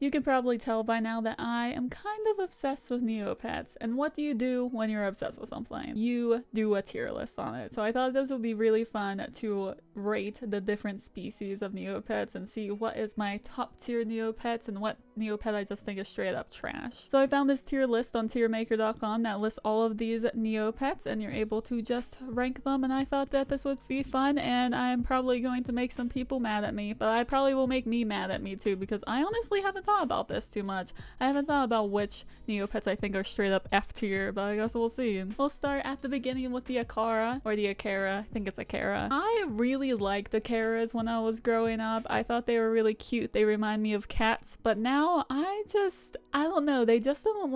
You can probably tell by now that I am kind of obsessed with Neopets. And what do you do when you're obsessed with something? You do a tier list on it. So I thought this would be really fun to rate the different species of Neopets and see what is my top tier Neopets and what Neopet I just think is straight up trash. So I found this tier list on tiermaker.com that lists all of these Neopets and you're able to just rank them, and I thought that this would be fun, and I'm probably going to make some people mad at me, but I probably will make me mad at me too, because I honestly haven't thought about this too much. I haven't thought about which Neopets I think are straight up F tier, but I guess we'll see. We'll start at the beginning with the Akara, or the Akara. I think it's Akara. I really liked Akaras when I was growing up. I thought they were really cute. They remind me of cats, but now I don't know. They just don't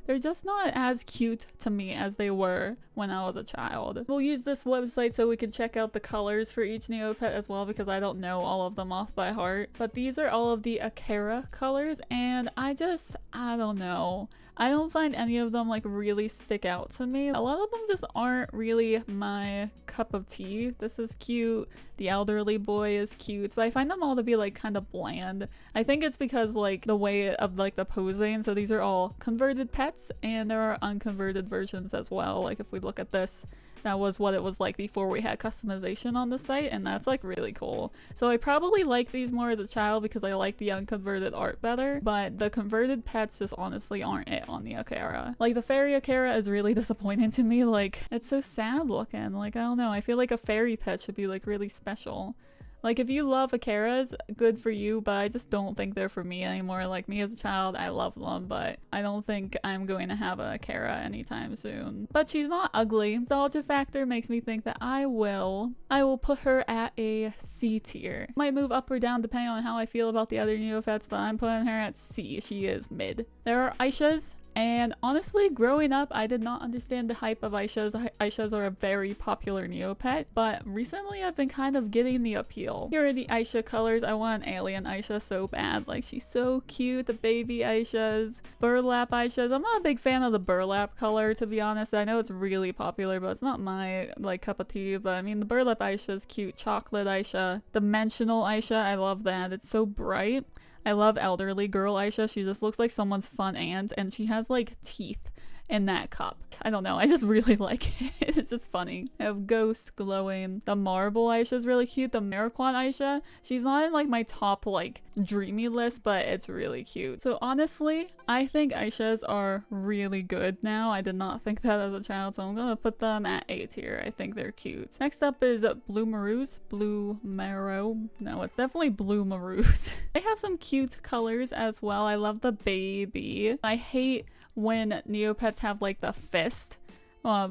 they're just not as cute to me as they were when I was a child. We'll use this website so we can check out the colors for each Neopet as well, because I don't know all of them off by heart. But these are all of the Akara colors, and I don't know. I don't find any of them like really stick out to me. A lot of them just aren't really my cup of tea. This is cute. The elderly boy is cute, but I find them all to be like kind of bland. I think it's because like the way of like the posing. So these are all converted pets, and there are unconverted versions as well. Like if we look at this, that was what it was like before we had customization on the site, and that's like really cool. So I probably like these more as a child because I like the unconverted art better, but the converted pets just honestly aren't it on the Akara. Like the fairy Akara is really disappointing to me. Like it's so sad looking. Like I don't know, I feel like a fairy pet should be like really special. Like if you love Akaras, good for you, but I just don't think they're for me anymore. Like me as a child, I love them, but I don't think I'm going to have a Akara anytime soon. But she's not ugly. Nostalgia factor makes me think that I will put her at a C tier. Might move up or down depending on how I feel about the other Neopets, but I'm putting her at C. She is mid. There are Aishas. And honestly, growing up, I did not understand the hype of Aishas. Aishas are a very popular Neopet, but recently I've been kind of getting the appeal. Here are the Aisha colors. I want an alien Aisha so bad. Like, she's so cute. The baby Aishas. Burlap Aishas. I'm not a big fan of the burlap color, to be honest. I know it's really popular, but it's not my, like, cup of tea. But, I mean, the burlap Aisha is cute. Chocolate Aisha. Dimensional Aisha. I love that. It's so bright. I love elderly girl Aisha. She just looks like someone's fun aunt, and she has like teeth in that cup. I don't know, I just really like it. It's just funny. I have Ghost glowing. The marble Aisha is really cute. The Mariquan Aisha, she's not in like my top like dreamy list, but it's really cute. So honestly, I think Aishas are really good now. I did not think that as a child, so I'm gonna put them at A tier. I think they're cute. Next up is Blue Maroos. Blue Marrow. No, it's definitely Blue Maroos. They have some cute colors as well. I love the baby. I hate when Neopets have like the fist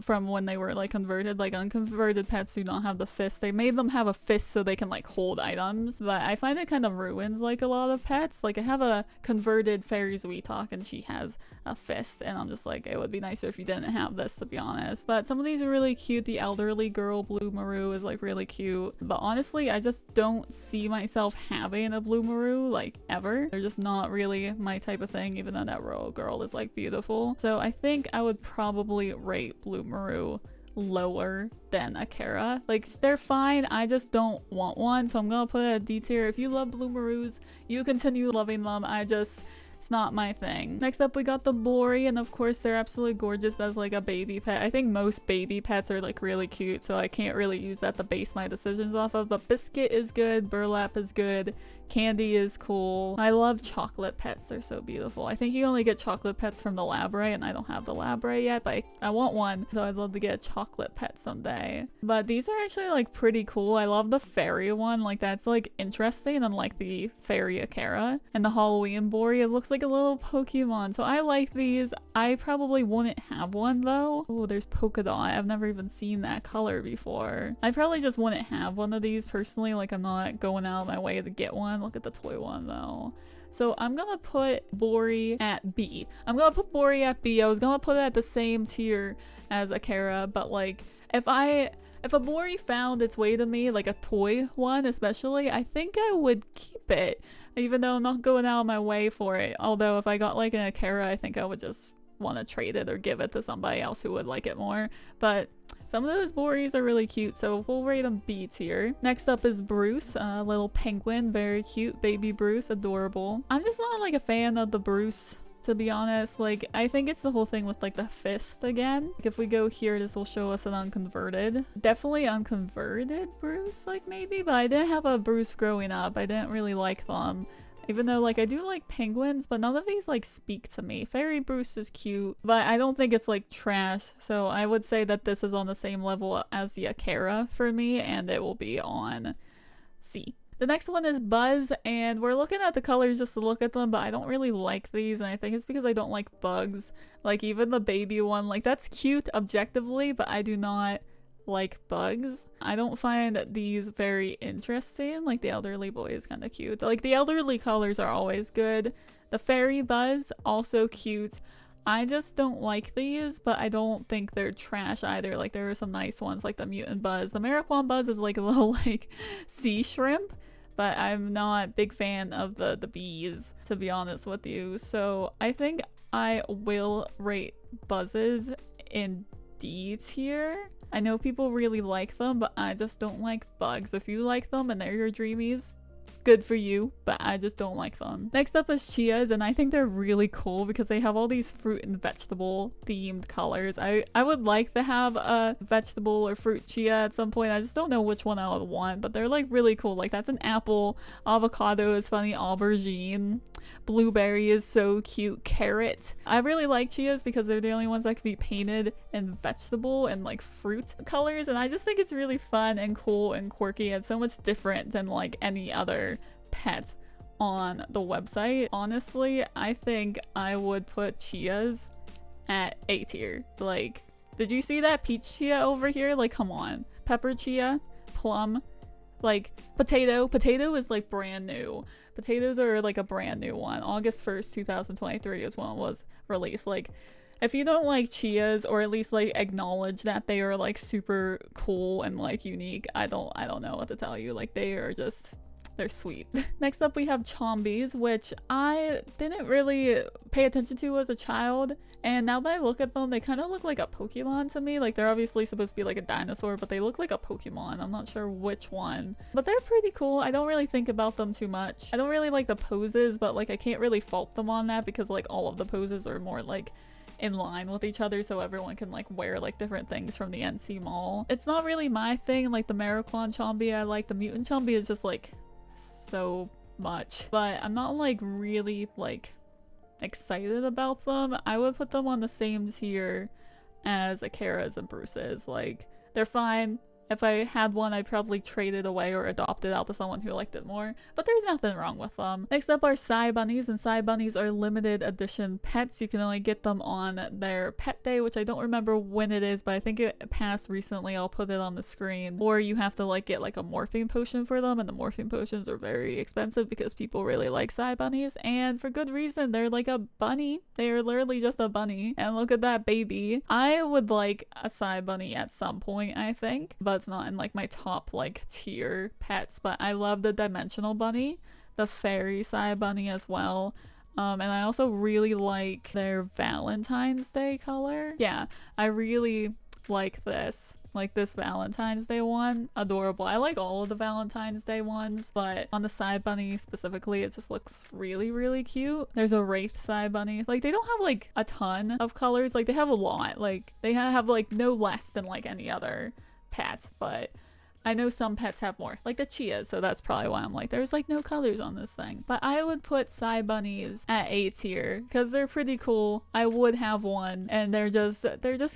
from when they were like converted. Like unconverted pets do not have the fist. They made them have a fist so they can like hold items, but I find it kind of ruins like a lot of pets. Like I have a converted Fairy Sweetalk and she has a fist, and I'm just like, it would be nicer if you didn't have this, to be honest. But some of these are really cute. The elderly girl Blue Maru is like really cute, but honestly I just don't see myself having a Blue Maru like ever. They're just not really my type of thing, even though that royal girl is like beautiful. So I think I would probably rate Blue Maru lower than Akara. Like they're fine, I just don't want one, so I'm gonna put it at D tier. If you love Blue Marus, you continue loving them. It's not my thing. Next up we got the Bori, and of course they're absolutely gorgeous as like a baby pet. I think most baby pets are like really cute, so I can't really use that to base my decisions off of, but Biscuit is good, Burlap is good, Candy is cool. I love chocolate pets, they're so beautiful. I think you only get chocolate pets from the Labray, and I don't have the Labray yet, but I want one, so I'd love to get a chocolate pet someday. But these are actually like pretty cool. I love the fairy one, like that's like interesting, unlike the fairy Akara. And the Halloween Bori, it looks like a little Pokemon, so I like these. I probably wouldn't have one though. Oh, there's polka dot. I've never even seen that color before. I probably just wouldn't have one of these personally. Like I'm not going out of my way to get one. Look at the toy one though. So I'm gonna put Bori at B. I was gonna put it at the same tier as Akara, but like if a Bori found its way to me, like a toy one especially, I think I would keep it, even though I'm not going out of my way for it. Although if I got like an Akara, I think I would just want to trade it or give it to somebody else who would like it more. But some of those Boreas are really cute, so we'll rate them B tier. Next up is Bruce, a little penguin, very cute. Baby Bruce, adorable. I'm just not like a fan of the Bruce, to be honest. Like, I think it's the whole thing with like the fist again. Like, if we go here, this will show us an unconverted. Definitely unconverted Bruce, like maybe, but I didn't have a Bruce growing up. I didn't really like them. Even though, like, I do like penguins, but none of these, like, speak to me. Fairy Bruce is cute, but I don't think it's, like, trash. So I would say that this is on the same level as the Akara for me, and it will be on C. The next one is Buzz, and we're looking at the colors just to look at them, but I don't really like these, and I think it's because I don't like bugs. Like, even the baby one, like, that's cute objectively, but I do not like bugs. I don't find these very interesting. Like, the elderly boy is kind of cute. Like, the elderly colors are always good. The fairy Buzz, also cute. I just don't like these, but I don't think they're trash either. Like, there are some nice ones, like the mutant Buzz. The Mariquan Buzz is like a little like sea shrimp, but I'm not a big fan of the bees, to be honest with you. So I think I will rate Buzzes in D tier. I know people really like them, but I just don't like bugs. If you like them and they're your dreamies, good for you, but I just don't like them. Next up is Chias, and I think they're really cool because they have all these fruit and vegetable themed colors. I would like to have a vegetable or fruit chia at some point. I just don't know which one I would want, but they're like really cool. Like, that's an apple, avocado is funny, aubergine, blueberry is so cute, carrot. I really like Chias because they're the only ones that can be painted in vegetable and like fruit colors, and I just think it's really fun and cool and quirky and so much different than like any other pet on the website. Honestly, I think I would put Chias at A tier. Like, did you see that peach chia over here? Like, come on. Pepper chia, plum, like potato is like brand new. Potatoes are like a brand new one. August 1st 2023 is when it was released. Like, if you don't like Chias, or at least like acknowledge that they are like super cool and like unique, I don't know what to tell you. Like, they are just, they're sweet. Next up we have Chombies, which I didn't really pay attention to as a child, and now that I look at them, they kind of look like a Pokemon to me. Like, they're obviously supposed to be like a dinosaur, but they look like a Pokemon. I'm not sure which one, but they're pretty cool. I don't really think about them too much. I don't really like the poses, but like I can't really fault them on that because like all of the poses are more like in line with each other, so everyone can like wear like different things from the NC Mall. It's not really my thing. Like, the Mariquan Chombie I like. The Mutant Chombie is just like so much, but I'm not like really like excited about them. I would put them on the same tier as Akara's and Bruce's. Like, they're fine. If I had one, I'd probably trade it away or adopt it out to someone who liked it more, but there's nothing wrong with them. Next up are Psy Bunnies, and Psy Bunnies are limited edition pets. You can only get them on their pet day, which I don't remember when it is, but I think it passed recently. I'll put it on the screen. Or you have to like get like a morphine potion for them, and the morphine potions are very expensive because people really like Psy Bunnies, and for good reason. They're like a bunny. They are literally just a bunny, and look at that baby. I would like a Psy Bunny at some point, I think, but it's not in like my top like tier pets. But I love the dimensional bunny, the fairy Psy Bunny as well, and I also really like their Valentine's Day color. Yeah, I really like this Valentine's Day one. Adorable. I like all of the Valentine's Day ones, but on the Psy Bunny specifically, it just looks really, really cute. There's a Wraith Psy Bunny. Like, they don't have like a ton of colors. Like, they have a lot. Like, they have like no less than like any other pet, but I know some pets have more, like the Chias, so that's probably why I'm like, there's like no colors on this thing. But I would put Psy Bunnies at A tier because they're pretty cool. I would have one, and they're just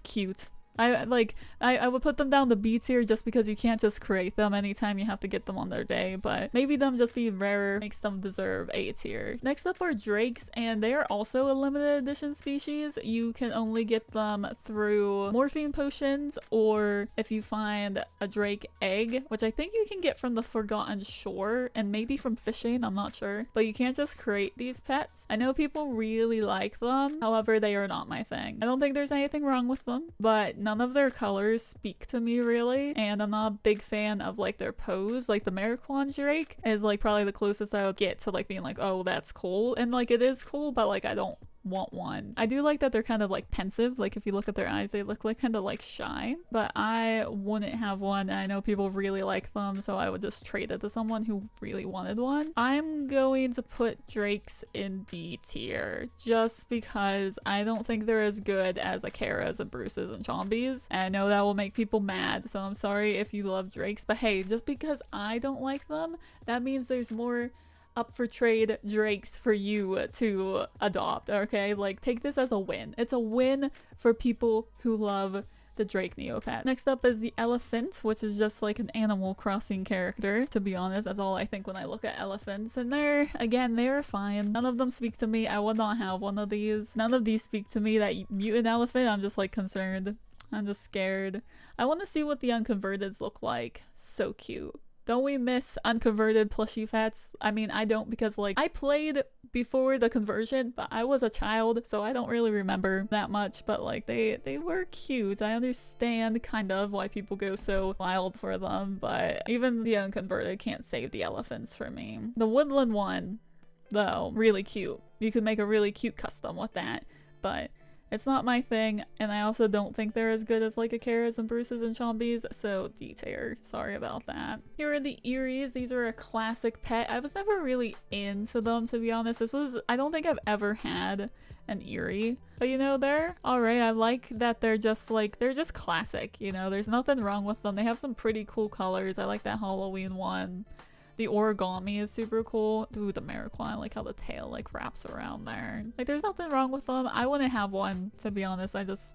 cute. I would put them down the B tier just because you can't just create them anytime. You have to get them on their day, but maybe them just being rarer makes them deserve A tier. Next up are drakes, and they are also a limited edition species. You can only get them through morphine potions, or if you find a drake egg, which I think you can get from the Forgotten Shore and maybe from fishing, I'm not sure, but you can't just create these pets. I know people really like them, however they are not my thing. I don't think there's anything wrong with them, but none of their colors speak to me really, and I'm not a big fan of like their pose. Like, the Mariquan Drake is like probably the closest I would get to like being like, oh, that's cool, and like it is cool, but like I don't want one. I do like that they're kind of like pensive. Like if you look at their eyes, they look like kind of like shy, but I wouldn't have one. I know people really like them, so I would just trade it to someone who really wanted one. I'm going to put Drakes in D tier just because I don't think they're as good as Akaras and Bruces and Chombies. And I know that will make people mad, so I'm sorry if you love Drakes, but hey, just because I don't like them, that means there's more up for trade Drakes for you to adopt, okay? Like, take this as a win. It's a win for people who love the Drake Neopet. Next up is the elephant, which is just like an Animal Crossing character. To be honest, that's all I think when I look at elephants. And they're fine. None of them speak to me. I would not have one of these. None of these speak to me. That mutant elephant, I'm just like concerned. I'm just scared. I want to see what the unconverteds look like. So cute. Don't we miss unconverted plushie pets? I mean, I don't, because like I played before the conversion, but I was a child, so I don't really remember that much, but like they were cute. I understand kind of why people go so wild for them, but even the unconverted can't save the elephants for me. The woodland one, though, really cute. You could make a really cute custom with that, but it's not my thing, and I also don't think they're as good as like Akaras and Bruces and Chombies, so D tier. Sorry about that. Here are the Eries. These are a classic pet. I was never really into them, to be honest. I don't think I've ever had an Erie, but you know, they're alright. I like that they're just classic, you know? There's nothing wrong with them. They have some pretty cool colors. I like that Halloween one. The origami is super cool. Ooh, the Mariquan, I like how the tail like wraps around there. Like, there's nothing wrong with them. I wouldn't have one, to be honest. It's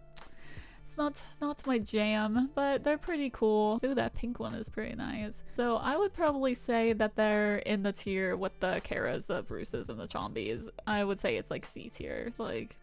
not my jam, but they're pretty cool. Ooh, that pink one is pretty nice. So I would probably say that they're in the tier with the Akaras, the Bruces, and the Chombies. I would say it's like C tier. Like,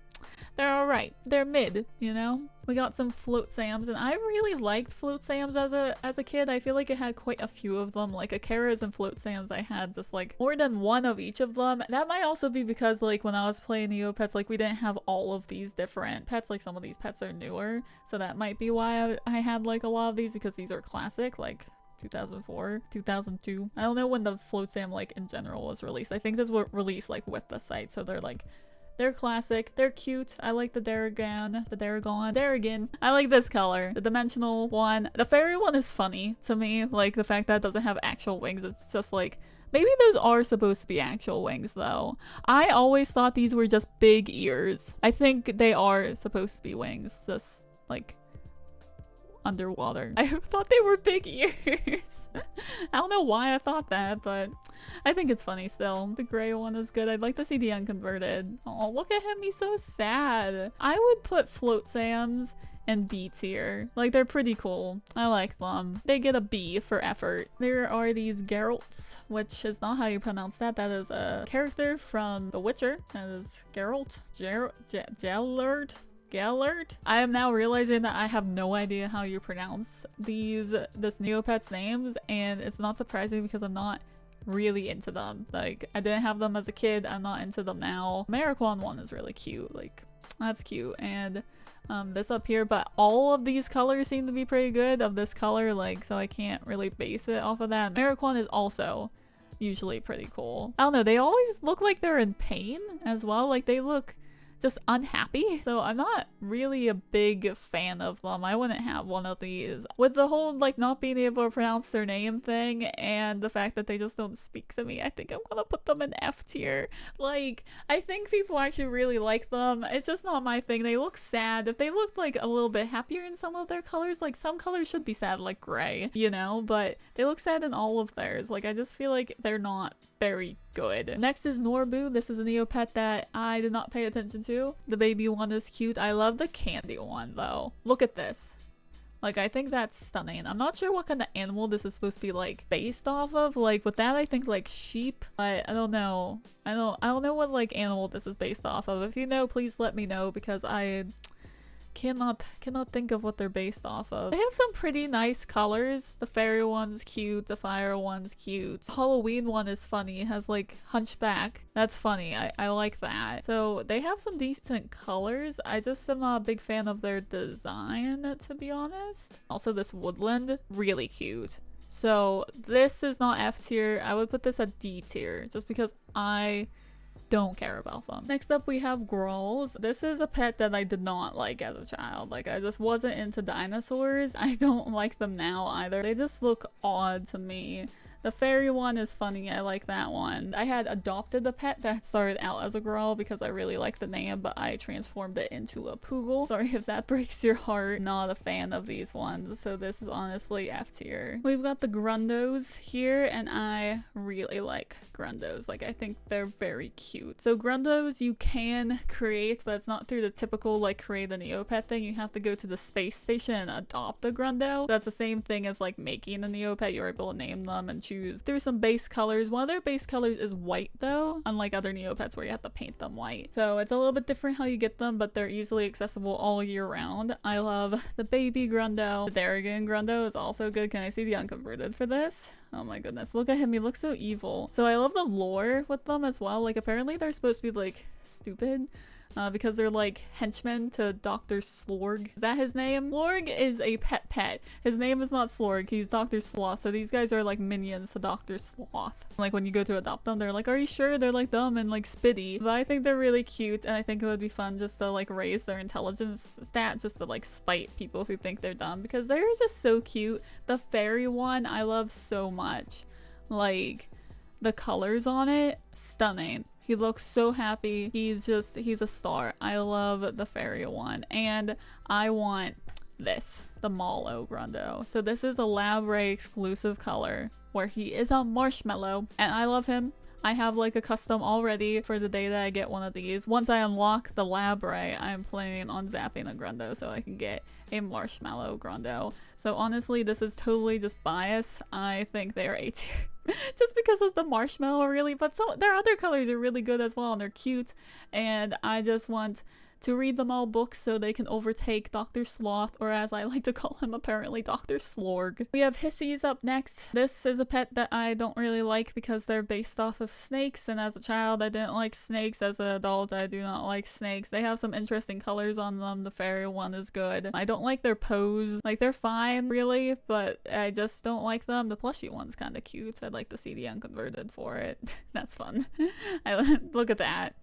they're alright. They're mid, you know? We got some Float Sams, and I really liked Float Sams as a kid. I feel like I had quite a few of them. Like Akaras and Float Sams, I had just like more than one of each of them. That might also be because like when I was playing Neopets, like we didn't have all of these different pets. Like some of these pets are newer, so that might be why I had like a lot of these, because these are classic, like 2004, 2002. I don't know when the Float Sam like in general was released. I think this was released like with the site, so they're classic. They're cute. I like the Darrigan. I like this color. The dimensional one. The fairy one is funny to me. Like the fact that it doesn't have actual wings. It's just like, maybe those are supposed to be actual wings though. I always thought these were just big ears. I think they are supposed to be wings. Just like underwater. I thought they were big ears. I don't know why I thought that, but I think it's funny still. The gray one is good. I'd like to see the unconverted. Oh, look at him. He's so sad. I would put Float Sams in B tier. Like, they're pretty cool. I like them. They get a B for effort. There are these Geralts, which is not how you pronounce that. That is a character from The Witcher. That is Geralt. Gellert? I am now realizing that I have no idea how you pronounce this Neopet's names, and it's not surprising because I'm not really into them. Like, I didn't have them as a kid. I'm not into them now. Mariquan one is really cute. Like, that's cute. And this up here, but all of these colors seem to be pretty good of this color, like, so I can't really base it off of that. Mariquan is also usually pretty cool. I don't know, they always look like they're in pain as well. Like, they look just unhappy, so I'm not really a big fan of them. I wouldn't have one of these. With the whole like not being able to pronounce their name thing and the fact that they just don't speak to me, I think I'm gonna put them in F tier. Like, I think people actually really like them. It's just not my thing. They look sad. If they looked like a little bit happier in some of their colors, like some colors should be sad, like gray, you know, but they look sad in all of theirs. Like, I just feel like they're not very good. Next is Norbu. This is a Neopet that I did not pay attention to. The baby one is cute. I love the candy one though. Look at this. Like, I think that's stunning. I'm not sure what kind of animal this is supposed to be like based off of. Like with that, I think like sheep, but I don't know. I don't know what like animal this is based off of. If you know, please let me know, because I cannot think of what they're based off of. They have some pretty nice colors. The fairy one's cute, the fire one's cute. The Halloween one is funny. It has like hunchback. That's funny. I like that. So they have some decent colors. I just am not a big fan of their design, to be honest. Also, this woodland, really cute. So this is not F tier. I would put this at D tier just because I don't care about them. Next up we have Grolls. This is a pet that I did not like as a child. Like I just wasn't into dinosaurs. I don't like them now either. They just look odd to me. The fairy one is funny, I like that one. I had adopted the pet that started out as a Growl because I really liked the name, but I transformed it into a Poogle. Sorry if that breaks your heart. Not a fan of these ones, so this is honestly F tier. We've got the Grundos here, and I really like Grundos. Like, I think they're very cute. So Grundos you can create, but it's not through the typical like create a Neopet thing. You have to go to the space station and adopt a Grundo. That's the same thing as like making a Neopet. You're able to name them and choose through some base colors. One of their base colors is white though, unlike other Neopets where you have to paint them white. So it's a little bit different how you get them, but they're easily accessible all year round. I love the baby Grundo. The Darrigan Grundo is also good. Can I see the unconverted for this? Oh my goodness, look at him, he looks so evil. So I love the lore with them as well. Like apparently they're supposed to be like stupid. Because they're like henchmen to Dr. Slorg. Is that his name? Slorg is a pet. His name is not Slorg, he's Dr. Sloth. So these guys are like minions to Dr. Sloth. Like when you go to adopt them, they're like, are you sure? They're like dumb and like spitty. But I think they're really cute, and I think it would be fun just to like raise their intelligence stat just to like spite people who think they're dumb, because they're just so cute. The fairy one I love so much. Like the colors on it, stunning. He looks so happy. He's a star. I love the fairy one. And I want this, the Mallow Grundo. So this is a Labray exclusive color where he is a marshmallow, and I love him. I have like a custom already for the day that I get one of these. Once I unlock the Labray, I'm planning on zapping a Grundo so I can get a marshmallow Grundo. So honestly, this is totally just bias. I think they are A tier. Just because of the marshmallow really, but their other colors are really good as well, and they're cute, and I just want to read them all books so they can overtake Dr. Sloth, or as I like to call him apparently, Dr. Slorg. We have Hissies up next. This is a pet that I don't really like because they're based off of snakes, and as a child I didn't like snakes. As an adult I do not like snakes. They have some interesting colors on them. The fairy one is good. I don't like their pose. Like they're fine really, but I just don't like them. The plushie one's kind of cute. I'd like to see the unconverted for it. That's fun. Look at that.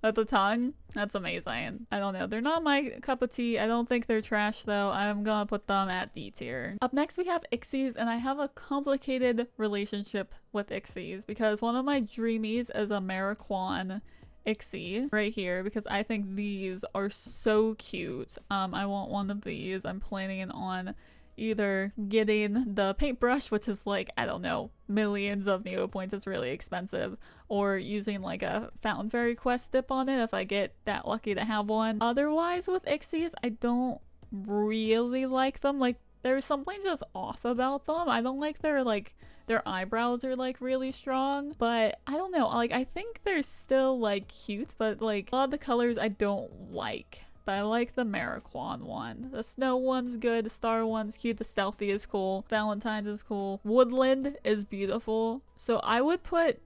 At the tongue, that's amazing. I don't know, they're not my cup of tea. I don't think they're trash though. I'm gonna put them at D tier. Up next we have Ixies, and I have a complicated relationship with Ixies because one of my dreamies is a Mariquan Ixie right here, because I think these are so cute. I want one of these. I'm planning on either getting the paintbrush, which is like, I don't know, millions of Neo points, is really expensive, or using like a Fountain Fairy quest dip on it if I get that lucky to have one. Otherwise with Ixies, I don't really like them. Like there's something just off about them. I don't like their eyebrows are like really strong, but I don't know, like I think they're still like cute, but like a lot of the colors I don't like. But I like the Mariquan one. The snow one's good, the star one's cute, the stealthy is cool, Valentine's is cool, woodland is beautiful. So I would put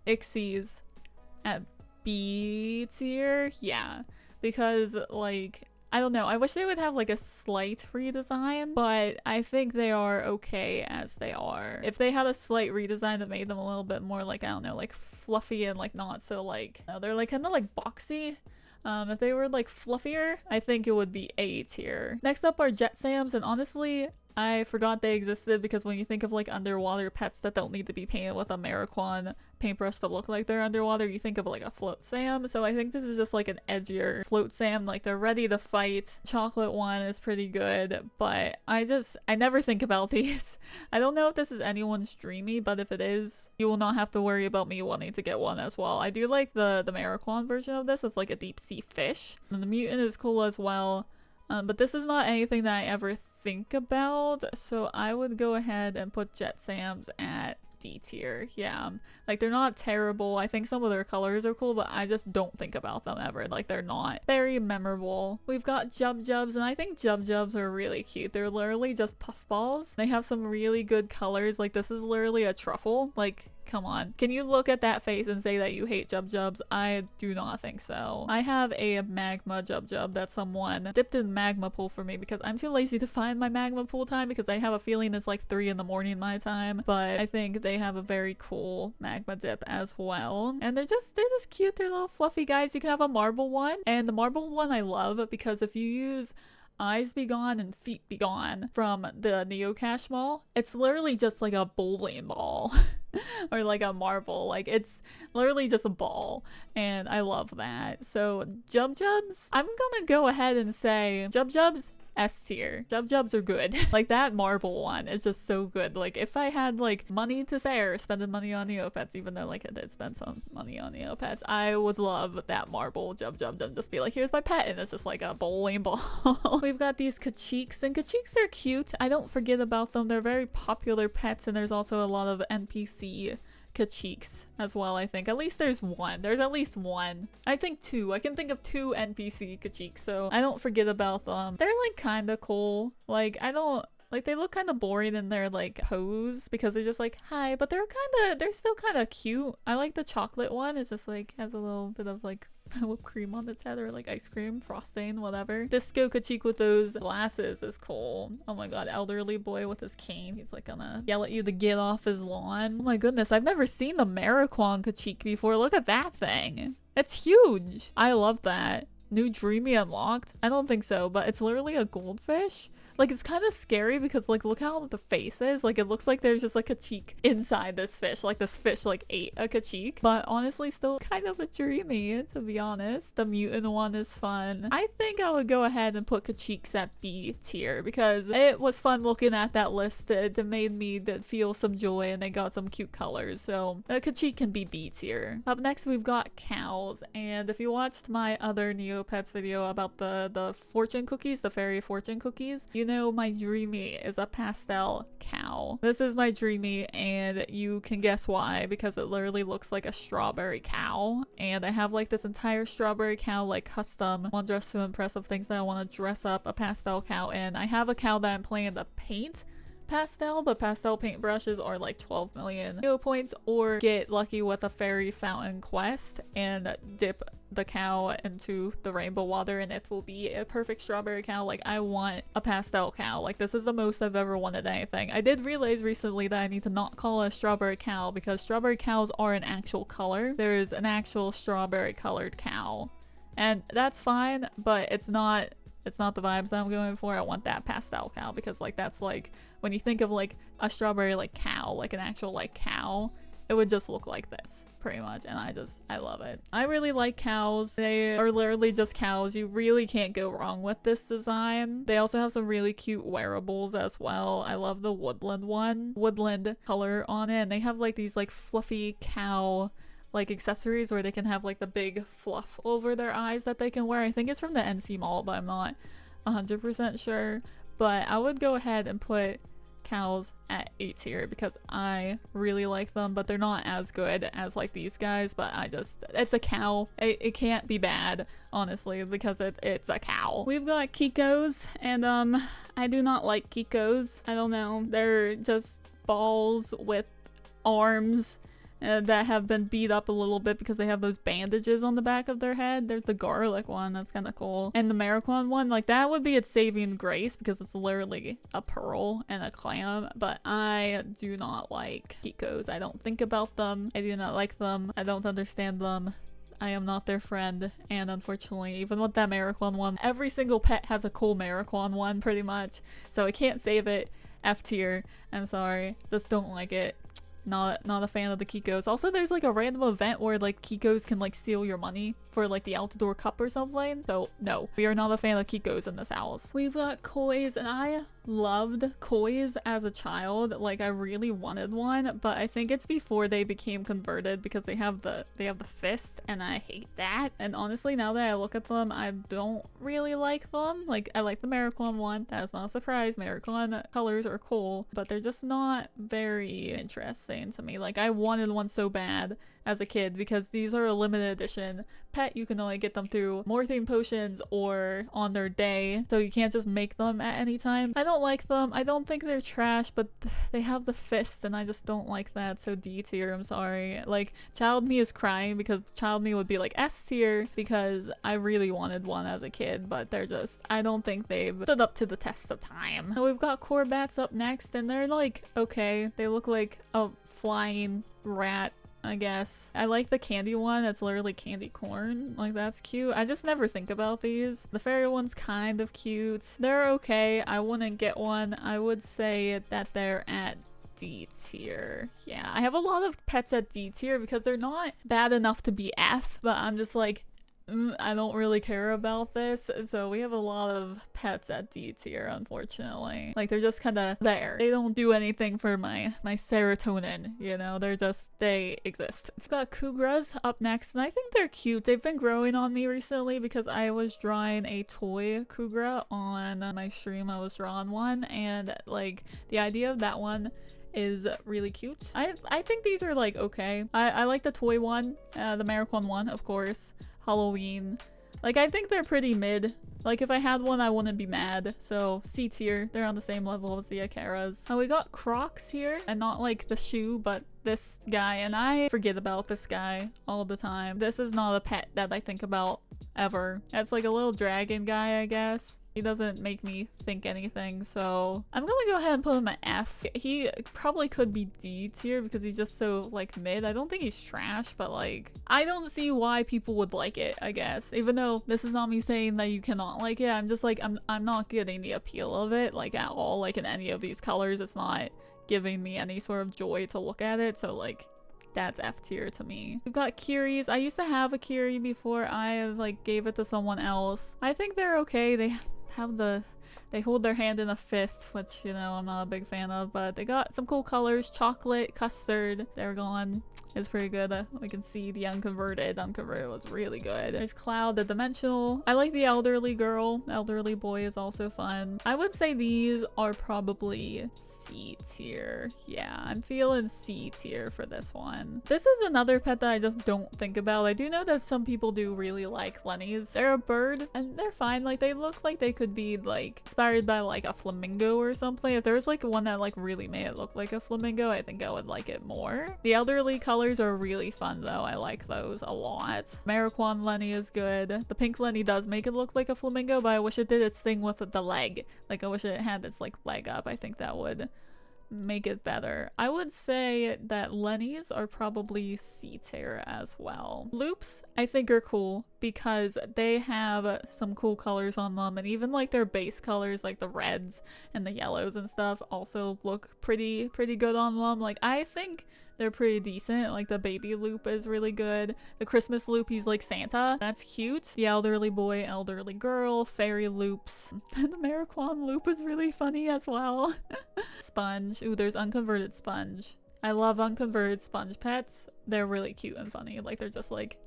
Ixies at B tier, yeah, because like, I don't know, I wish they would have like a slight redesign, but I think they are okay as they are. If they had a slight redesign that made them a little bit more like, I don't know, like fluffy and like not so like, they're like kind of like boxy. If they were like fluffier, I think it would be A tier. Next up are Jet Sams, and honestly, I forgot they existed because when you think of like underwater pets that don't need to be painted with a Mariquan paintbrush to look like they're underwater, you think of like a Float Sam. So I think this is just like an edgier Float Sam. Like they're ready to fight. Chocolate one is pretty good, but I never think about these. I don't know if this is anyone's dreamy, but if it is, you will not have to worry about me wanting to get one as well. I do like the Mariquan version of this. It's like a deep sea fish, and the mutant is cool as well. But this is not anything that I ever think about, so I would go ahead and put Jet Sams at D tier. Yeah, like they're not terrible. I think some of their colors are cool, but I just don't think about them ever. Like they're not very memorable. We've got Jub Jubs, and I think Jub Jubs are really cute. They're literally just puffballs. They have some really good colors. Like this is literally a truffle. Like, come on. Can you look at that face and say that you hate Jub Jubs? I do not think so. I have a magma Jub Jub that someone dipped in magma pool for me because I'm too lazy to find my magma pool time because I have a feeling it's like 3 in the morning my time. But I think they have a very cool magma dip as well. And they're just cute. They're little fluffy guys. You can have a marble one. And the marble one I love because if you use Eyes Be Gone and Feet Be Gone from the Neocash Mall, it's literally just like a bowling ball or like a marble. Like it's literally just a ball and I love that. So Jub Jubs, I'm gonna go ahead and say Jub Jubs S tier. Jub Jubs are good. Like that marble one is just so good. Like if I had like money to spare spending money on Neopets, even though like I did spend some money on Neopets, I would love that marble Jub Jub and just be like, here's my pet, and it's just like a bowling ball. We've got these Kachiks, and Kachiks are cute. I don't forget about them. They're very popular pets, and there's also a lot of NPC Kachiks as well. I think at least there's at least one. I think 2. I can think of 2 NPC Kachiks, so I don't forget about them. They're like kind of cool. Like I don't like, they look kind of boring in their like pose because they're just like hi, but they're still kind of cute. I like the chocolate one. It's just like has a little bit of like whipped cream on its head or like ice cream frosting, whatever. Disco Kachik with those glasses is cool. Oh my god, elderly boy with his cane. He's like gonna yell at you to get off his lawn. Oh my goodness, I've never seen the Mariquan Kachik before. Look at that thing. It's huge. I love that. New Dreamy unlocked? I don't think so, but it's literally a goldfish. Like, it's kind of scary because, like, look how the face is. Like, it looks like there's just, like, a cheek inside this fish. Like, this fish, like, ate a cheek. But honestly, still kind of a dreamy, to be honest. The mutant one is fun. I think I would go ahead and put Kachiks at B tier because it was fun looking at that list. It made me feel some joy and they got some cute colors. So, Kachik can be B tier. Up next, we've got cows. And if you watched my other Neopets video about the fortune cookies, the fairy fortune cookies, you know my dreamy is a pastel cow. This is my dreamy and you can guess why, because it literally looks like a strawberry cow. And I have like this entire strawberry cow like custom one dress to impress of things that I want to dress up a pastel cow in. I have a cow that I'm planning to paint pastel, but pastel paint brushes are like 12 million Neo points, or get lucky with a fairy fountain quest and dip the cow into the rainbow water and it will be a perfect strawberry cow. Like, I want a pastel cow. Like, this is the most I've ever wanted anything. I did realize recently that I need to not call it a strawberry cow because strawberry cows are an actual color. There is an actual strawberry colored cow and that's fine, but it's not the vibes that I'm going for. I want that pastel cow because like that's like when you think of like a strawberry like cow, like an actual like cow, it would just look like this pretty much, and I love it. I really like cows. They are literally just cows. You really can't go wrong with this design. They also have some really cute wearables as well. I love the woodland color on it, and they have like these like fluffy cow like accessories where they can have like the big fluff over their eyes that they can wear. I think it's from the NC Mall, but I'm not 100% sure. But I would go ahead and put cows at A tier because I really like them, but they're not as good as like these guys. But it's a cow. It can't be bad, honestly, because it's a cow. We've got Kikos, and I do not like Kikos. I don't know. They're just balls with arms that have been beat up a little bit because they have those bandages on the back of their head. There's the garlic one, that's kind of cool. And the Mariquan one, like that would be its saving grace because it's literally a pearl and a clam. But I do not like Kikos. I don't think about them. I do not like them. I don't understand them. I am not their friend, and unfortunately, even with that Mariquan one, every single pet has a cool Mariquan one, pretty much. So I can't save it. F tier. I'm sorry. Just don't like it. Not a fan of the Kikos. Also, there's like a random event where like Kikos can like steal your money for like the outdoor cup or something. So no, we are not a fan of Kikos in this house. We've got kois, and I loved kois as a child. Like, I really wanted one, but I think it's before they became converted because they have the fist, and I hate that. And honestly, now that I look at them, I don't really like them. Like, I like the Mariquan one. That is not a surprise. Mariquan colors are cool, but they're just not very interesting to me. Like, I wanted one so bad as a kid because these are a limited edition pet. You can only get them through morphine potions or on their day, so you can't just make them at any time. I don't like them. I don't think they're trash, but they have the fist and I just don't like that, so D tier, I'm sorry. Like, child me is crying because child me would be like S tier because I really wanted one as a kid, but they're just, I don't think they've stood up to the test of time. So we've got Corbats up next, and they're like, okay, they look like a flying rat, I guess. I like the candy one. It's literally candy corn. Like, that's cute. I just never think about these. The fairy one's kind of cute. They're okay. I wouldn't get one. I would say that they're at D tier. Yeah, I have a lot of pets at D tier because they're not bad enough to be F, but I'm just like, I don't really care about this. So we have a lot of pets at D tier, unfortunately. Like, they're just kind of there. They don't do anything for my serotonin, you know? They exist. We've got Kugras up next, and I think they're cute. They've been growing on me recently because I was drawing a toy Kugra on my stream. I was drawing one, and like, the idea of that one is really cute. I think these are like okay. I like the toy one, the Mariquan one, of course. Halloween. Like, I think they're pretty mid. Like, if I had one, I wouldn't be mad. So, C tier. They're on the same level as the Akaras. We got Crocs here, and not like the shoe, but this guy. And I forget about this guy all the time. This is not a pet that I think about ever. It's like a little dragon guy, I guess. He doesn't make me think anything, so I'm gonna go ahead and put him at F. He probably could be D tier because he's just so like mid. I don't think he's trash, but like, I don't see why people would like it, I guess. Even though this is not me saying that you cannot like it, I'm just like, I'm not getting the appeal of it like at all. Like, in any of these colors, it's not giving me any sort of joy to look at it, so like, that's F tier to me. We've got Kiris. I used to have a Kiri before I like gave it to someone else. I think they're okay. They hold their hand in a fist, which, you know, I'm not a big fan of, but they got some cool colors. Chocolate, custard, they're gone. It's pretty good. We can see the unconverted. Unconverted was really good. There's Cloud, the dimensional. I like the elderly girl. Elderly boy is also fun. I would say these are probably C tier. Yeah, I'm feeling C tier for this one. This is another pet that I just don't think about. I do know that some people do really like Lennies. They're a bird and they're fine. Like, they look like they could be like inspired by like a flamingo or something. If there was like one that like really made it look like a flamingo, I think I would like it more. The elderly colors are really fun though. I like those a lot. Mariquan Lenny is good. The pink Lenny does make it look like a flamingo, but I wish it did its thing with the leg. Like, I wish it had its like leg up. I think that would make it better. I would say that Lennies are probably C tier as well. Loops I think are cool because they have some cool colors on them, and even like their base colors, like the reds and the yellows and stuff, also look pretty good on them. Like, I think they're pretty decent. Like, the baby loop is really good. The Christmas loop, he's like Santa. That's cute. The elderly boy, elderly girl, fairy loops. And the Mariquan loop is really funny as well. Sponge. Ooh, there's unconverted sponge. I love unconverted sponge pets. They're really cute and funny. Like, they're just like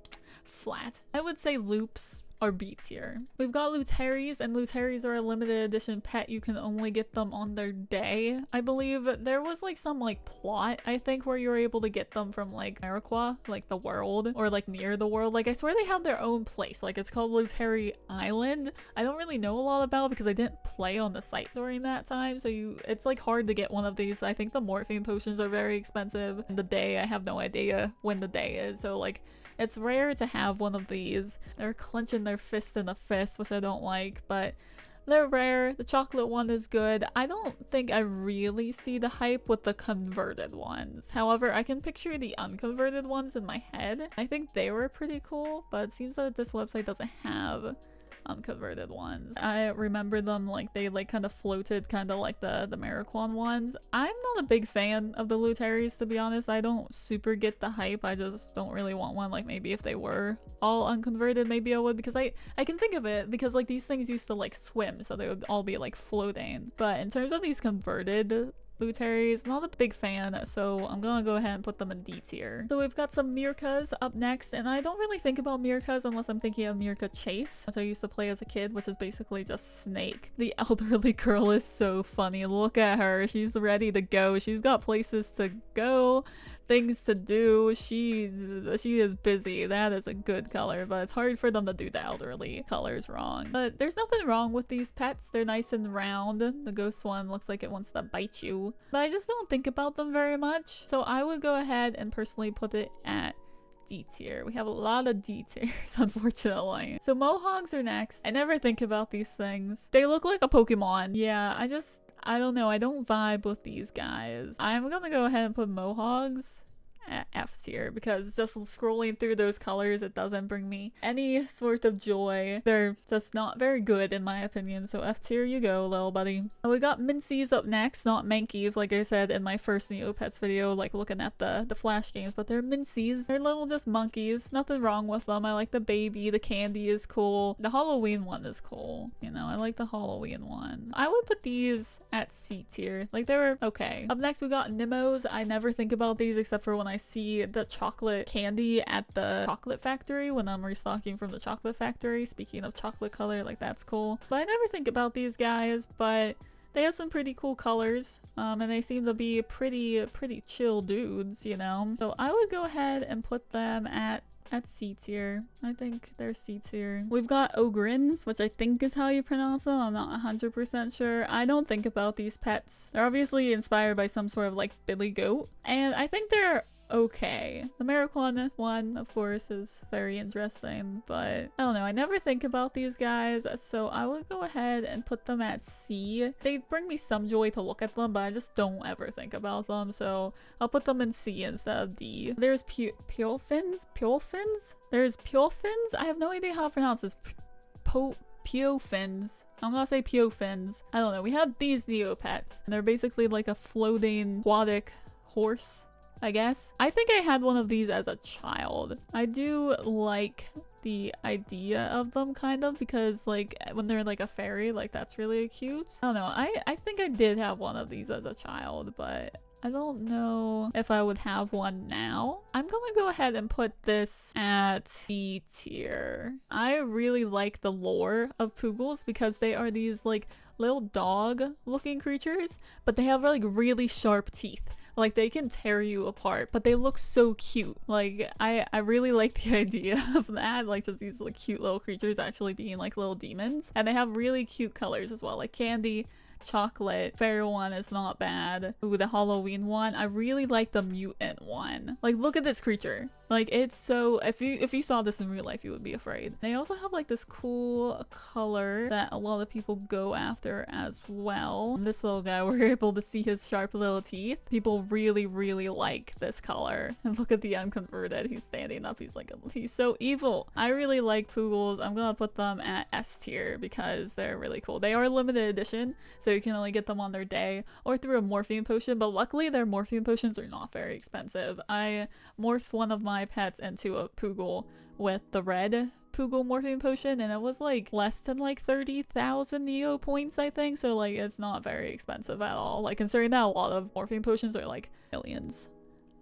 flat. I would say loops are B tier. We've got Luteris, and Luteris are a limited edition pet. You can only get them on their day. I believe there was like some like plot, I think, where you were able to get them from like Mariqua, like the world, or like near the world. Like, I swear they have their own place. Like, it's called Luteri Island. I don't really know a lot about it because I didn't play on the site during that time, so it's like hard to get one of these. I think the morphine potions are very expensive. And the day, I have no idea when the day is, so like, it's rare to have one of these. They're clenching their fist in a fist, which I don't like, but they're rare. The chocolate one is good. I don't think I really see the hype with the converted ones. However, I can picture the unconverted ones in my head. I think they were pretty cool, but it seems that this website doesn't have unconverted ones. I remember them like they like kind of floated, kind of like the Mariquan ones. I'm not a big fan of the Luteris, to be honest. I don't super get the hype. I just don't really want one. Like, maybe if they were all unconverted, maybe I would, because I can think of it because like these things used to like swim, so they would all be like floating. But in terms of these converted Luteris, not a big fan, so I'm gonna go ahead and put them in D tier. So we've got some Mirkas up next, and I don't really think about Mirkas unless I'm thinking of Mirka Chase, which I used to play as a kid, which is basically just Snake. The elderly girl is so funny. Look at her. She's ready to go. She's got places to go. things to do. She is busy. That is a good color, but it's hard for them to do the elderly colors wrong. But there's nothing wrong with these pets. They're nice and round. The ghost one looks like it wants to bite you, but I just don't think about them very much. So I would go ahead and personally put it at D tier. We have a lot of D tiers, unfortunately. So Mohogs are next. I never think about these things. They look like a Pokemon. Yeah, I don't know. I don't vibe with these guys. I'm gonna go ahead and put Mohogs at F tier because just scrolling through those colors, it doesn't bring me any sort of joy. They're just not very good in my opinion, so F tier you go, little buddy. We got Mincies up next, not Mankeys like I said in my first Neopets video, like looking at the Flash games, but they're Mincies. They're little just monkeys, nothing wrong with them. I like the baby, the candy is cool, the Halloween one is cool, you know, I like the Halloween one. I would put these at C tier, like they were okay. Up next we got Nimos. I never think about these except for when I see the chocolate candy at the chocolate factory when I'm restocking from the chocolate factory. Speaking of chocolate color, like that's cool. But I never think about these guys, but they have some pretty cool colors, and they seem to be pretty chill dudes, you know? So I would go ahead and put them at C tier. I think they're C tier. We've got Ogrins, which I think is how you pronounce them. I'm not 100% sure. I don't think about these pets. They're obviously inspired by some sort of like billy goat, and I think they're okay. The Marijuana one, of course, is very interesting, but I don't know. I never think about these guys, so I would go ahead and put them at C. They bring me some joy to look at them, but I just don't ever think about them, so I'll put them in C instead of D. There's Pulefins? There's Pulefins? I have no idea how to pronounce this. Pulefins. I'm gonna say Pulefins. I don't know. We have these Neopets, and they're basically like a floating aquatic horse, I guess. I think I had one of these as a child. I do like the idea of them kind of, because like when they're like a fairy, like that's really cute. I don't know. I think I did have one of these as a child, but I don't know if I would have one now. I'm gonna go ahead and put this at C tier. I really like the lore of Poogles because they are these like little dog looking creatures, but they have like really sharp teeth. Like they can tear you apart, but they look so cute. Like I really like the idea of that, like just these like cute little creatures actually being like little demons, and they have really cute colors as well, like candy, chocolate. Fairy one is not bad. Ooh, the Halloween one. I really like the mutant one. Like look at this creature. Like it's so, if you saw this in real life, you would be afraid. They also have like this cool color that a lot of people go after as well. This little guy, we're able to see his sharp little teeth. People really like this color. And look at the unconverted. He's standing up. He's like, he's so evil. I really like Poogles. I'm gonna put them at S tier because they're really cool. They are limited edition, so you can only get them on their day or through a morphine potion, but luckily their morphine potions are not very expensive. I morphed one of my pets into a Poogle with the red Poogle morphine potion, and it was like less than like 30,000 Neo points, I think, so like it's not very expensive at all, like considering that a lot of morphine potions are like millions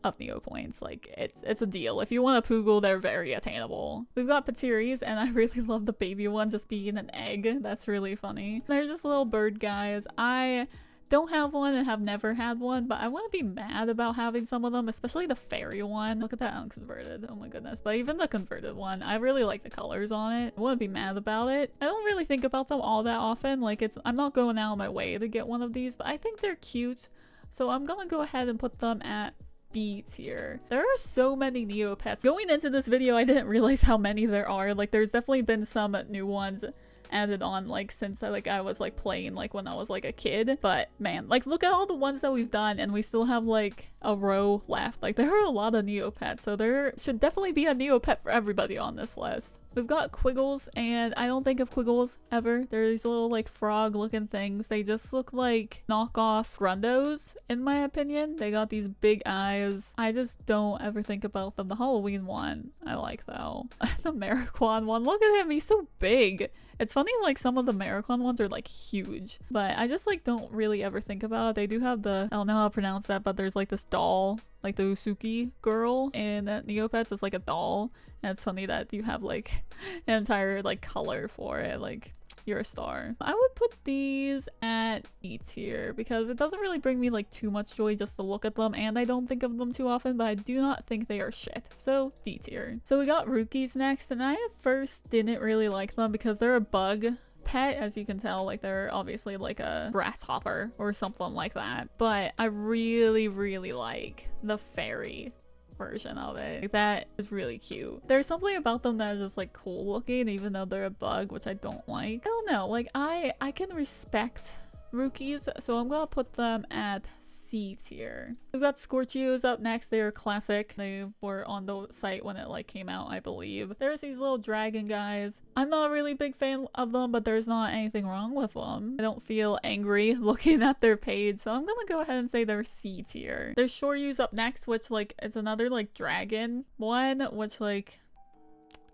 of Neo points. Like it's a deal. If you want a Poogle, they're very attainable. We've got Patiris, and I really love the baby one just being an egg. That's really funny. They're just little bird guys. I don't have one and have never had one, but I wouldn't be mad about having some of them, especially the fairy one. Look at that unconverted. Oh my goodness. But even the converted one, I really like the colors on it. I wouldn't be mad about it. I don't really think about them all that often. Like I'm not going out of my way to get one of these, but I think they're cute. So I'm gonna go ahead and put them at B tier. There are so many Neopets. Going into this video, I didn't realize how many there are. Like there's definitely been some new ones added on like since I was like playing like when I was like a kid, but man, like look at all the ones that we've done and we still have like a row left. Like there are a lot of Neopets, so there should definitely be a Neopet for everybody on this list. We've got Quiggles, and I don't think of Quiggles ever. They're these little like frog looking things. They just look like knockoff Grundos in my opinion. They got these big eyes. I just don't ever think about them. The Halloween one I like though. The Mariquan one, look at him, he's so big. It's funny, like some of the Mariquan ones are like huge, but I just like don't really ever think about it. They do have the, I don't know how to pronounce that, but there's like this doll, like the Usuki girl in Neopets is like a doll, and it's funny that you have like an entire like color for it. Like you're a star. I would put these at E tier because it doesn't really bring me like too much joy just to look at them, and I don't think of them too often, but I do not think they are shit. So D tier. So we got rookies next, and I at first didn't really like them because they're a bug pet, as you can tell. Like, they're obviously like a grasshopper or something like that, but I really like the fairy version of it. Like, that is really cute. There's something about them that is just like cool looking, even though they're a bug, which I don't like. I don't know, like I can respect rookies, so I'm gonna put them at C tier. We've got Scorchios up next. They are classic. They were on the site when it like came out, I believe. There's these little dragon guys. I'm not a really big fan of them, but there's not anything wrong with them. I don't feel angry looking at their page, so I'm gonna go ahead and say they're C tier. There's Shoryus up next, which like is another like dragon one, which like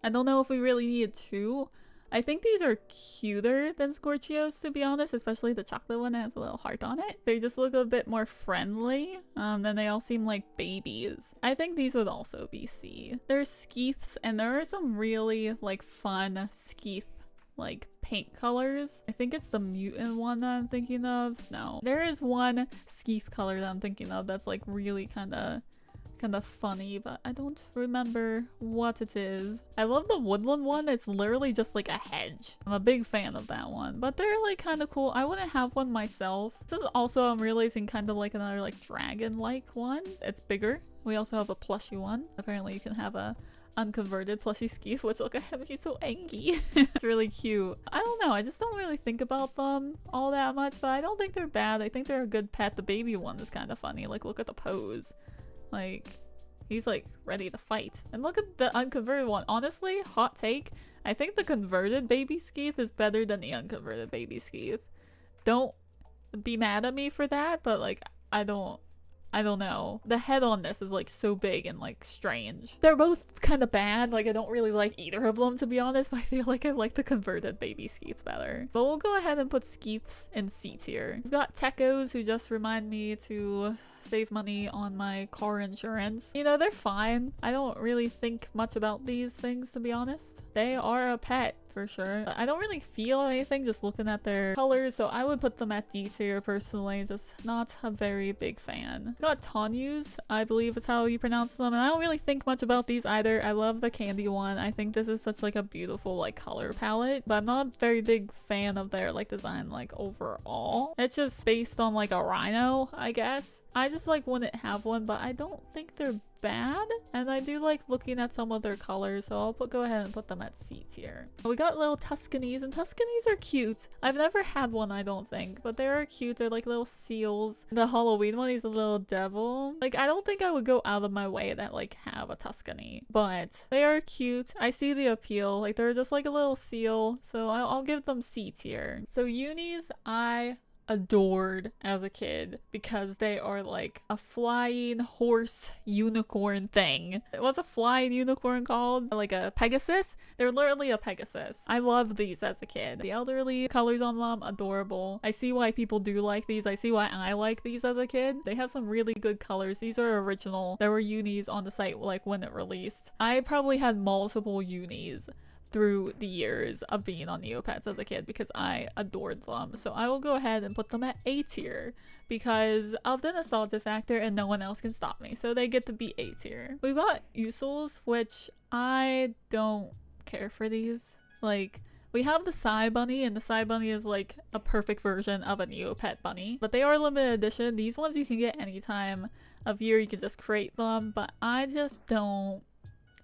I don't know if we really needed two. I think these are cuter than Scorchios, to be honest, especially the chocolate one that has a little heart on it. They just look a bit more friendly, then they all seem like babies. I think these would also be C. There's Skeeths, and there are some really like fun Skeeth like paint colors. I think it's the mutant one that I'm thinking of. No, there is one Skeeth color that I'm thinking of that's like really kind of funny, but I don't remember what it is. I love the woodland one. It's literally just like a hedge. I'm a big fan of that one, but they're like kind of cool. I wouldn't have one myself. This is also, I'm realizing, kind of like another like dragon-like one. It's bigger. We also have a plushie one. Apparently you can have a unconverted plushie Skeeth, which look at him, he's so angry. It's really cute. I don't know, I just don't really think about them all that much, but I don't think they're bad. I think they're a good pet. The baby one is kind of funny. Like, look at the pose. Like, he's like ready to fight. And look at the unconverted one. Honestly, hot take, I think the converted baby Skeeth is better than the unconverted baby Skeeth. Don't be mad at me for that, but like, I don't know. The head on this is like so big and like strange. They're both kind of bad. Like, I don't really like either of them, to be honest, but I feel like I like the converted baby Skeeth better. But we'll go ahead and put Skeeths in C tier. We've got Tekos, who just remind me to save money on my car insurance. You know, they're fine. I don't really think much about these things, to be honest. They are a pet for sure. But I don't really feel anything just looking at their colors, so I would put them at D tier personally. Just not a very big fan. Got Tanyus, I believe is how you pronounce them, and I don't really think much about these either. I love the candy one. I think this is such like a beautiful like color palette, but I'm not a very big fan of their like design like overall. It's just based on like a rhino, I guess. I just like wouldn't have one, but I don't think they're bad, and I do like looking at some of their colors, so I'll go ahead and put them at C tier. We got little Tuscanies, and Tuscanies are cute. I've never had one, I don't think, but they are cute. They're like little seals. The Halloween one, he's a little devil. Like, I don't think I would go out of my way to like have a Tuscany, but they are cute. I see the appeal. Like, they're just like a little seal, so I'll give them C tier. So unis, I adored as a kid because they are like a flying horse unicorn thing. What's a flying unicorn called? Like a Pegasus? They're literally a Pegasus. I loved these as a kid. The elderly colors on them, adorable. I see why people do like these. I see why I like these as a kid. They have some really good colors. These are original. There were unis on the site like when it released. I probably had multiple unis through the years of being on Neopets as a kid because I adored them. So I will go ahead and put them at A tier because of the nostalgia factor, and no one else can stop me. So they get to be A tier. We've got Usuls, which I don't care for these. Like, we have the Psy Bunny, and the Psy Bunny is like a perfect version of a Neopet bunny, but they are limited edition. These ones you can get any time of year. You can just create them, but I just don't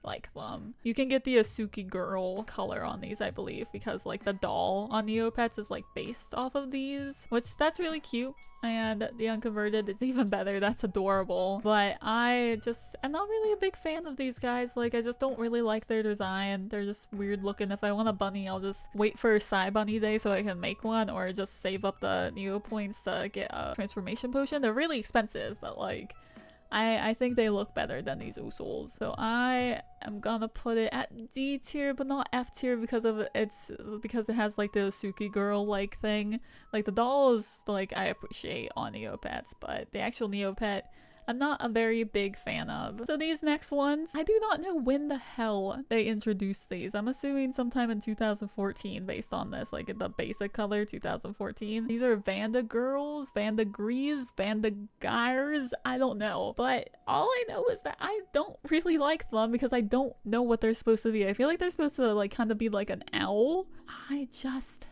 like them. You can get the Asuki girl color on these, I believe, because like the doll on Neopets is like based off of these, which that's really cute. And the unconverted is even better. That's adorable. But I just am not really a big fan of these guys. Like, I just don't really like their design. They're just weird looking. If I want a bunny, I'll just wait for Psy Bunny Day so I can make one, or just save up the Neo points to get a transformation potion. They're really expensive, but like, I think they look better than these Usuls. So I am gonna put it at D tier, but not F tier because it has like the Asuki girl like thing. Like, the dolls, like, I appreciate on Neopets, but the actual Neopet, I'm not a very big fan of. So these next ones, I do not know when the hell they introduced these. I'm assuming sometime in 2014 based on this, like the basic color 2014. These are Vanda Girls, Vanda Grees, Vanda Gyres, I don't know. But all I know is that I don't really like them because I don't know what they're supposed to be. I feel like they're supposed to like kind of be like an owl. I just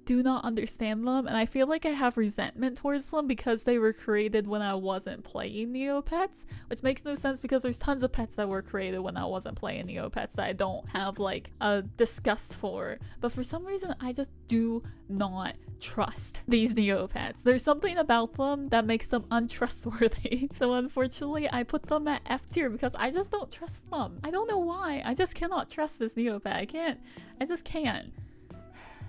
do not understand them, and I feel like I have resentment towards them because they were created when I wasn't playing Neopets, which makes no sense because there's tons of pets that were created when I wasn't playing Neopets that I don't have like a disgust for. But for some reason I just do not trust these Neopets. There's something about them that makes them untrustworthy. So unfortunately I put them at F tier because I just don't trust them. I don't know why. I just cannot trust this Neopet. I just can't.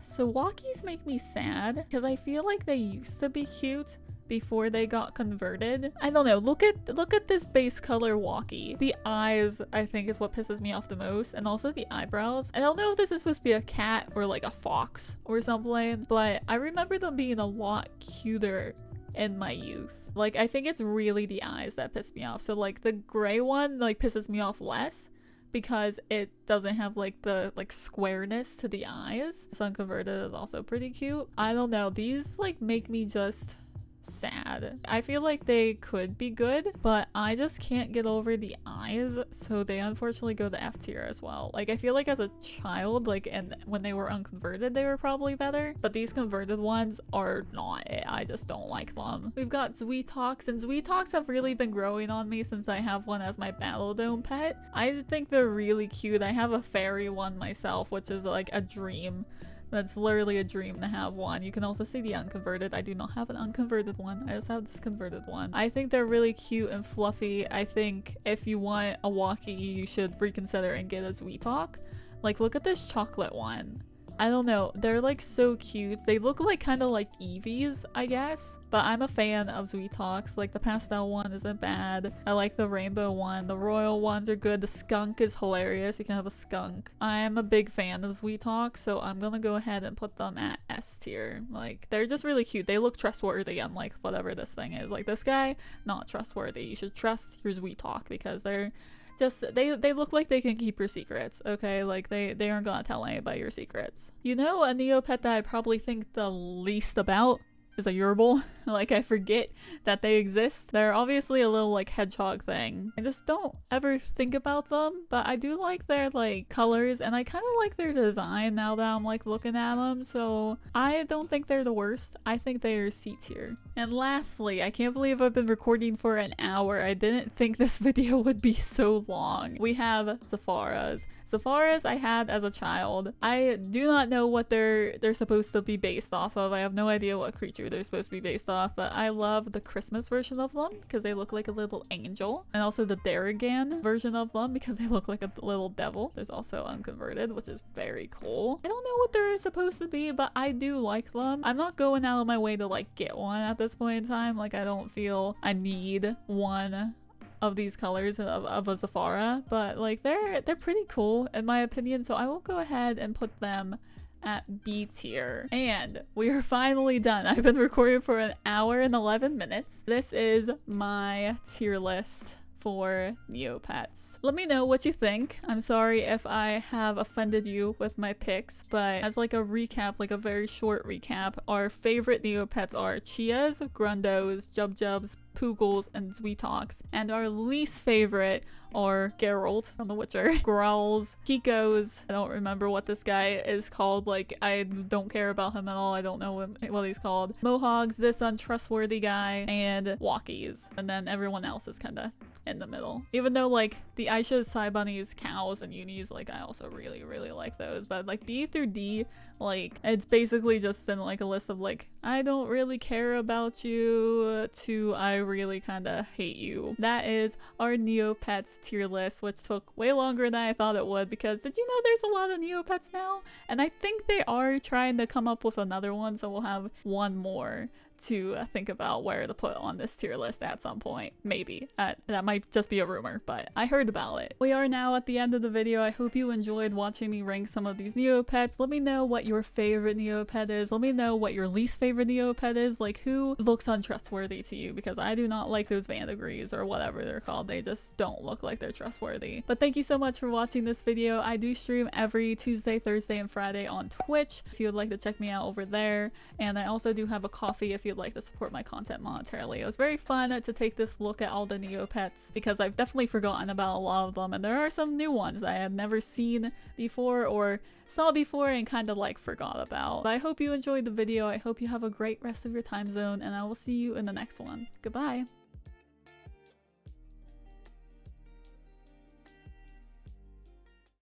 So walkies make me sad because I feel like they used to be cute before they got converted. I don't know. Look at this base color walkie. The eyes, I think, is what pisses me off the most, and also the eyebrows. I don't know if this is supposed to be a cat or like a fox or something, but I remember them being a lot cuter in my youth. Like, I think it's really the eyes that piss me off. So like the gray one like pisses me off less because it doesn't have like the like squareness to the eyes. This unconverted is also pretty cute. I don't know, these like make me just sad. I feel like they could be good, but I just can't get over the eyes, so they unfortunately go to F tier as well. Like I feel like as a child, like, and when they were unconverted they were probably better, but these converted ones are not it. I just don't like them. We've got Zweetox, and Zweetox have really been growing on me since I have one as my Battle Dome pet. I think they're really cute. I have a fairy one myself, which is like a dream. That's literally a dream to have one. You can also see the unconverted. I do not have an unconverted one. I just have this converted one. I think they're really cute and fluffy. I think if you want a walkie, you should reconsider and get a Zweetox. Like, look at this chocolate one. I don't know. They're like so cute. They look like kind of like Eevees, I guess. But I'm a fan of Zweetox. Like the pastel one isn't bad. I like the rainbow one. The royal ones are good. The skunk is hilarious. You can have a skunk. I'm a big fan of Zweetox, so I'm gonna go ahead and put them at S tier. Like, they're just really cute. They look trustworthy, unlike whatever this thing is. Like this guy, not trustworthy. You should trust your Zweetox because they're just, they look like they can keep your secrets, okay? Like they aren't gonna tell anybody your secrets. You know, a Neopet that I probably think the least about is a Yerbil. Like, I forget that they exist. They're obviously a little like hedgehog thing. I just don't ever think about them, but I do like their like colors, and I kind of like their design now that I'm like looking at them, so I don't think they're the worst. I think they are C tier. And lastly, I can't believe I've been recording for an hour. I didn't think this video would be so long. We have Zapharas. Zapharas I had as a child. I do not know what they're supposed to be based off of. I have no idea what creature they're supposed to be based off, but I love the Christmas version of them because they look like a little angel, and also the Darrigan version of them because they look like a little devil. There's also unconverted, which is very cool. I don't know what they're supposed to be, but I do like them. I'm not going out of my way to like get one at this point in time. Like, I don't feel I need one of these colors of a Zaphara, but like they're pretty cool in my opinion, so I will go ahead and put them at B tier. And we are finally done. I've been recording for an hour and 11 minutes. This is my tier list for Neopets. Let me know what you think. I'm sorry if I have offended you with my picks, but as like a recap, like a very short recap, our favorite Neopets are Chias, Grundos, Jubjubs, Poogles, and Zweetox, and our least favorite are Geralt from The Witcher, Growls, Kikos, I don't remember what this guy is called, like I don't care about him at all, I don't know what he's called, Mohogs, this untrustworthy guy, and Walkies, and then everyone else is kinda in the middle. Even though like the Aisha, Sai Bunnies, cows, and unis, like I also really like those, but like B through D, like it's basically just in like a list of like I don't really care about you to I really kind of hate you. That is our Neopets tier list, which took way longer than I thought it would, because did you know there's a lot of Neopets now? And I think they are trying to come up with another one, so we'll have one more to think about where to put on this tier list at some point. Maybe. That might just be a rumor, but I heard about it. We are now at the end of the video. I hope you enjoyed watching me rank some of these Neopets. Let me know what your favorite Neopet is. Let me know what your least favorite Neopet is. Like, who looks untrustworthy to you? Because I do not like those Vandegrees or whatever they're called. They just don't look like they're trustworthy. But thank you so much for watching this video. I do stream every Tuesday, Thursday, and Friday on Twitch if you would like to check me out over there. And I also do have a coffee if you'd like to support my content monetarily. It was very fun to take this look at all the Neopets because I've definitely forgotten about a lot of them, and there are some new ones that I had never seen before or saw before and kind of like forgot about. But I hope you enjoyed the video. I hope you have a great rest of your time zone, and I will see you in the next one. Goodbye!